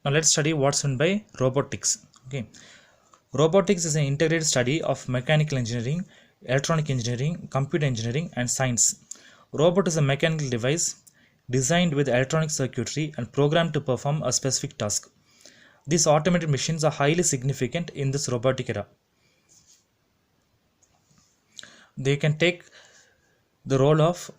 Now let's study what's meant by robotics. Okay, robotics is an integrated study of mechanical engineering, electronic engineering, computer engineering, and science. Robot is a mechanical device designed with electronic circuitry and programmed to perform a specific task. These automated machines are highly significant in this robotic era. They can take the role of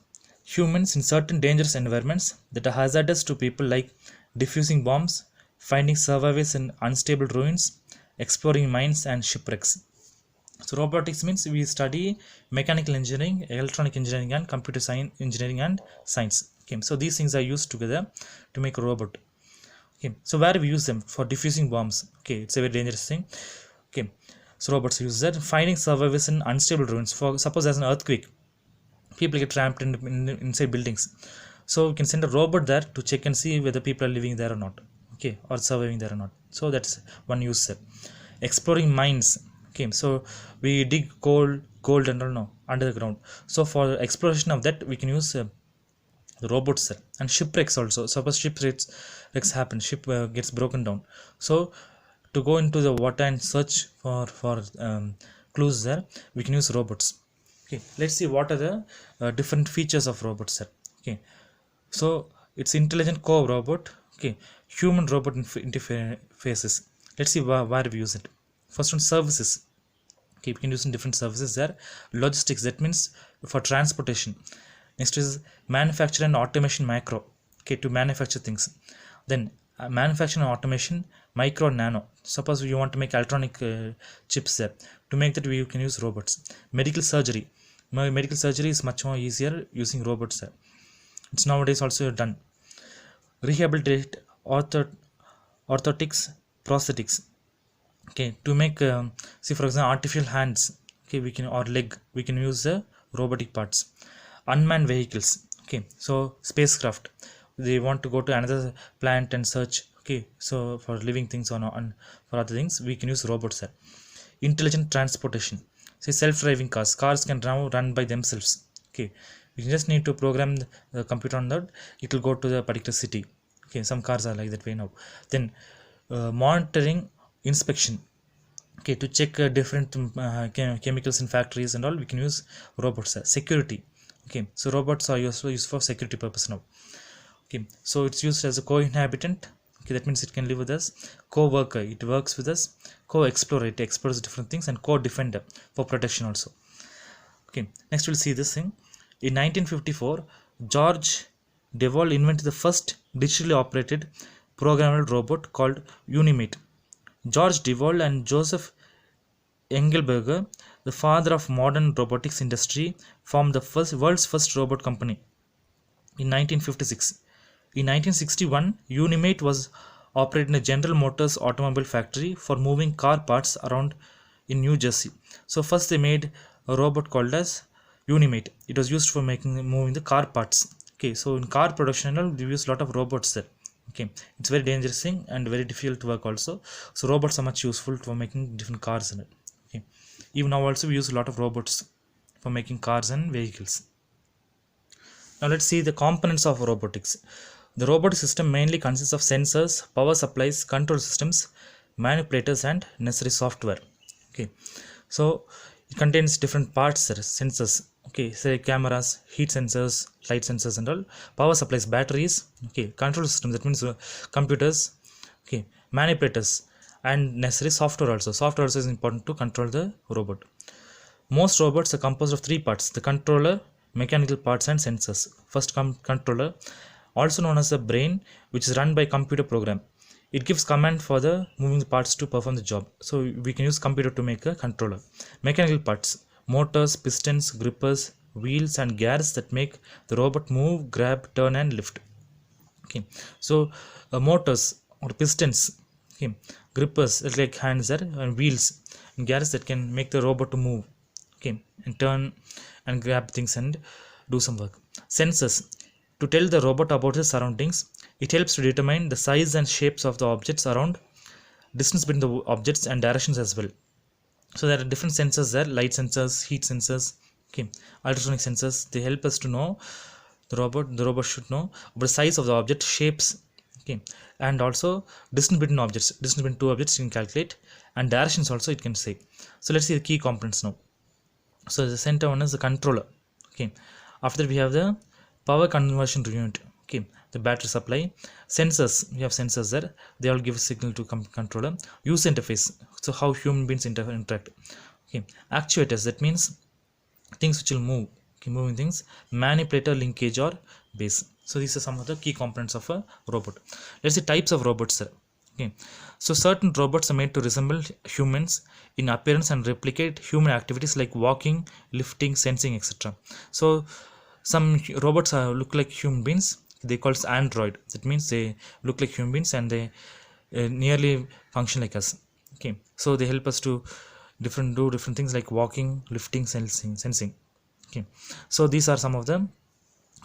humans in certain dangerous environments that are hazardous to people, like defusing bombs, finding survivors in unstable ruins, exploring mines and shipwrecks. So robotics means we study mechanical engineering, electronic engineering, and computer science engineering and science. Okay, so these things are used together to make a robot. Okay, so where we use them? For defusing bombs. Okay, it's a very dangerous thing. Okay, so robots use that. Finding survivors in unstable ruins. For suppose there's an earthquake, people get trapped inside buildings, so we can send a robot there to check and see whether people are living there or not, okay, or surviving there or not. So that's one use, sir. Exploring mines. Okay, so we dig gold and all, no, under the ground. So for exploration of that we can use the robots, sir. And shipwrecks also. Suppose shipwrecks happen, ship gets broken down, so to go into the water and search for clues there, we can use robots. Okay, let's see what are the different features of robots, sir. Okay, so it's intelligent co-robot. Okay, human robot interfaces. Let's see where we use it. First one, services. Okay, we can use in different services there. Logistics, that means for transportation. Next is manufacture and automation macro. Okay, to manufacture things. Then manufacturing and automation micro and nano. Suppose you want to make electronic chips there. To make that we can use robots. Medical surgery. Medical surgery is much more easier using robots there. It's nowadays also done. Rehabilitate, orthotics, prosthetics. Okay, to make see for example artificial hands. Okay, we can, or leg, we can use the robotic parts. Unmanned vehicles. Okay, so spacecraft, they want to go to another planet and search. Okay, so for living things or for other things we can use robots there. Intelligent transportation. Say self-driving cars can now run by themselves. Okay, we just need to program the computer on that, it will go to the particular city. Okay, some cars are like that way now. Then monitoring, inspection. Okay, to check different chemicals in factories and all, we can use robots. Security. Okay, so robots are also used for security purpose now. Okay, so it's used as a co-inhabitant. Okay, that means it can live with us. Co-worker, it works with us. Co-explorer, it explores different things. And co-defender, for protection also. Okay, next we'll see this thing. In 1954, George Devol invented the first digitally operated programmable robot called Unimate. George Devol and Joseph Engelberger, the father of modern robotics industry, formed the world's first robot company in 1956. In 1961, Unimate was operated in a General Motors automobile factory for moving car parts around in New Jersey. So first they made a robot called as Unimate. It was used for moving the car parts. Okay, so in car production we use a lot of robots there. Okay, it's very dangerous thing and very difficult to work also. So robots are much useful for making different cars in it. Okay, even now also we use a lot of robots for making cars and vehicles. Now let's see the components of robotics. The robotic system mainly consists of sensors, power supplies, control systems, manipulators, and necessary software. Okay, so it contains different parts, sensors. Okay, say cameras, heat sensors, light sensors, and all. Power supplies, batteries. Okay, control systems, that means computers. Okay, manipulators, and necessary software also. Software also is important to control the robot. Most robots are composed of three parts: the controller, mechanical parts, and sensors. First controller, also known as the brain, which is run by computer program. It gives command for the moving parts to perform the job. So we can use computer to make a controller. Mechanical parts, motors, pistons, grippers, wheels, and gears that make the robot move, grab, turn, and lift. Okay, so motors or pistons, okay, grippers like hands there, and wheels and gears that can make the robot to move, okay, and turn and grab things and do some work. Sensors, to tell the robot about his surroundings. It helps to determine the size and shapes of the objects around, distance between the objects, and directions as well. So there are different sensors there: light sensors, heat sensors, okay, ultrasonic sensors. They help us to know the robot should know about the size of the object, shapes, Okay, and also distance between objects, distance between two objects you can calculate, and directions also it can say. So let's see the key components now. So the center one is the controller. Okay, after that we have the power conversion unit. Okay, the battery supply, sensors, we have sensors there, they all give a signal to controller. User interface, so how human beings interact. Okay, actuators, that means things which will move. Okay, moving things, manipulator, linkage or base. So these are some of the key components of a robot. Let's see types of robots sir. Okay, so certain robots are made to resemble humans in appearance and replicate human activities like walking, lifting, sensing, etc. So some robots look like human beings, they call android, that means they look like human beings and they nearly function like us. Okay, so they help us to do different things like walking, lifting, sensing. Okay, so these are some of the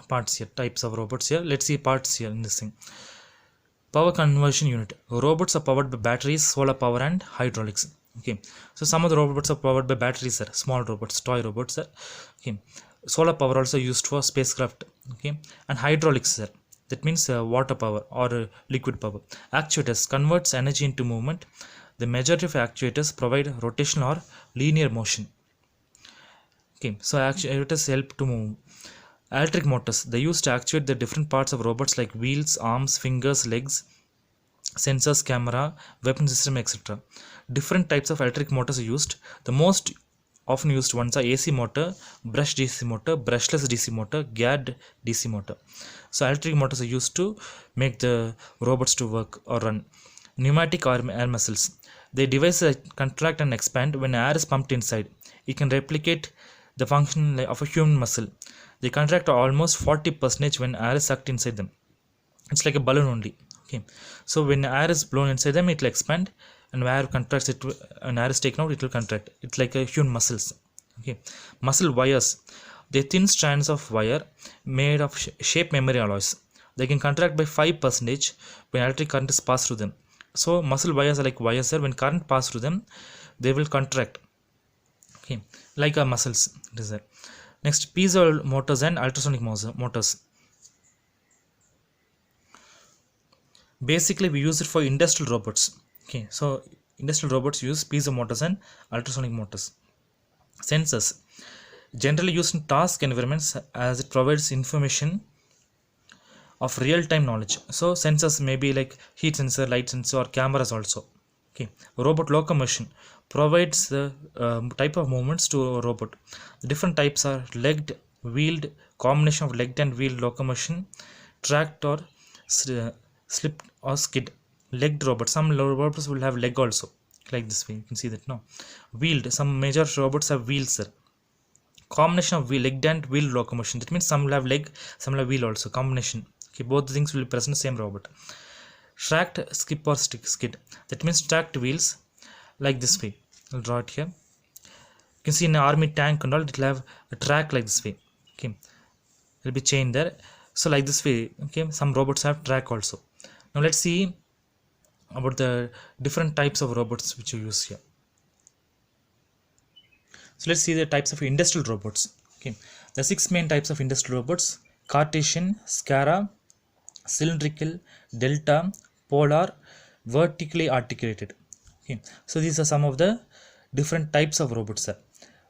parts here, types of robots here. Let's see parts here in this thing. Power conversion unit, robots are powered by batteries, solar power and hydraulics. Okay, so some of the robots are powered by batteries sir, small robots, toy robots sir. Okay, solar power also used for spacecraft. Okay, and hydraulics sir, that means water power or liquid power. Actuators converts energy into movement. The majority of actuators provide rotational or linear motion. Okay, so actuators help to move. Electric motors, they used to actuate the different parts of robots like wheels, arms, fingers, legs, sensors, camera, weapon system, etc. Different types of electric motors are used. The most often used ones are AC motor, brush DC motor, brushless DC motor, geared DC motor. So electric motors are used to make the robots to work or run. Pneumatic or air muscles, they devices contract and expand when air is pumped inside. It can replicate the function of a human muscle. They contract almost 40% when air is sucked inside them. It's like a balloon only. Okay, so when air is blown inside them, it will expand, and when air contracts, it will, when air is taken out, it will contract. It's like a human muscles. Okay, muscle wires, they're thin strands of wire made of shape memory alloys. They can contract by 5% when electric current is passed through them. So muscle wires are like wires there. When current passes through them, they will contract. Okay, like our muscles. It is there. Next, piezo motors and ultrasonic motors. Basically, we use it for industrial robots. Okay, so industrial robots use piezo motors and ultrasonic motors. Sensors, generally used in task environments as it provides information of real-time knowledge. So sensors may be like heat sensor, light sensor, or cameras also. Okay, robot locomotion provides the type of movements to a robot. The different types are legged, wheeled, combination of legged and wheeled locomotion, tracked or slipped or skid. Legged robots, some robots will have leg also, like this way. You can see that now. Wheeled, some major robots have wheels sir. Combination of legged and wheeled locomotion, that means some will have leg, some will have wheel also. Combination. Okay, both the things will be present in the same robot. Tracked, skip or skid, that means tracked wheels, like this way. I'll draw it here. You can see in an army tank and all, it will have a track like this way. Okay, it will be chained there. So like this way. Okay, some robots have track also. Now let's see about the different types of robots which you use here. So let's see the types of industrial robots. Okay, the 6 main types of industrial robots: Cartesian, Scara, cylindrical, delta, polar, vertically articulated. Okay, so these are some of the different types of robots sir.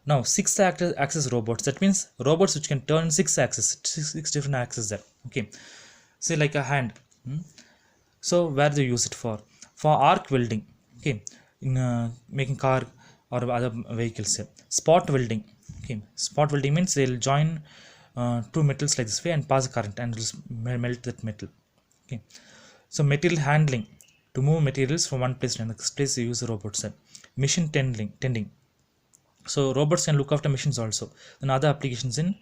Now 6 axis robots, that means robots which can turn 6 axis, 6 different axes there. Okay, say like a hand. So where they use it for arc welding. Okay, in making car or other vehicles here. Spot welding. Okay, spot welding means they'll join two metals like this way and pass a current and will melt that metal. Okay, so material handling, to move materials from one place to another place, they use robots. Machine tending, so robots can look after machines also, and other applications in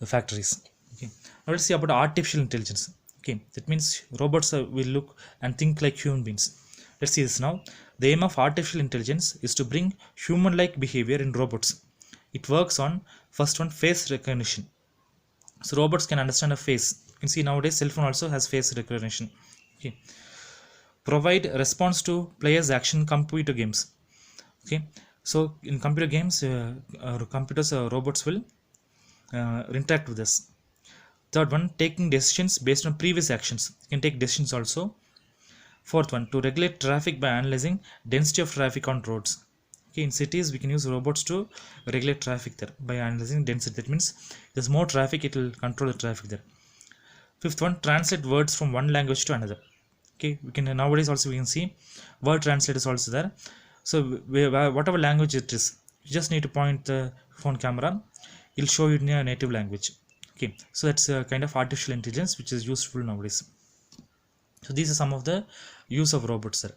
the factories. Okay, now let's see about artificial intelligence. Okay, that means robots will look and think like human beings. Let's see this now. The aim of artificial intelligence is to bring human-like behavior in robots. It works on first one, face recognition. So robots can understand a face. You can see nowadays cell phone also has face recognition. Okay, provide response to players action computer games. Okay, so in computer games, robots will interact with us. Third one, taking decisions based on previous actions. You can take decisions also Fourth one, to regulate traffic by analyzing density of traffic on roads. Okay, in cities we can use robots to regulate traffic there by analyzing density. That means there's more traffic, it will control the traffic there. Fifth one, translate words from one language to another. Okay, we can nowadays also we can see word translate is also there. So whatever language it is, you just need to point the phone camera, it'll show you in your native language. Okay, so that's a kind of artificial intelligence which is useful nowadays. So these are some of the use of robots there.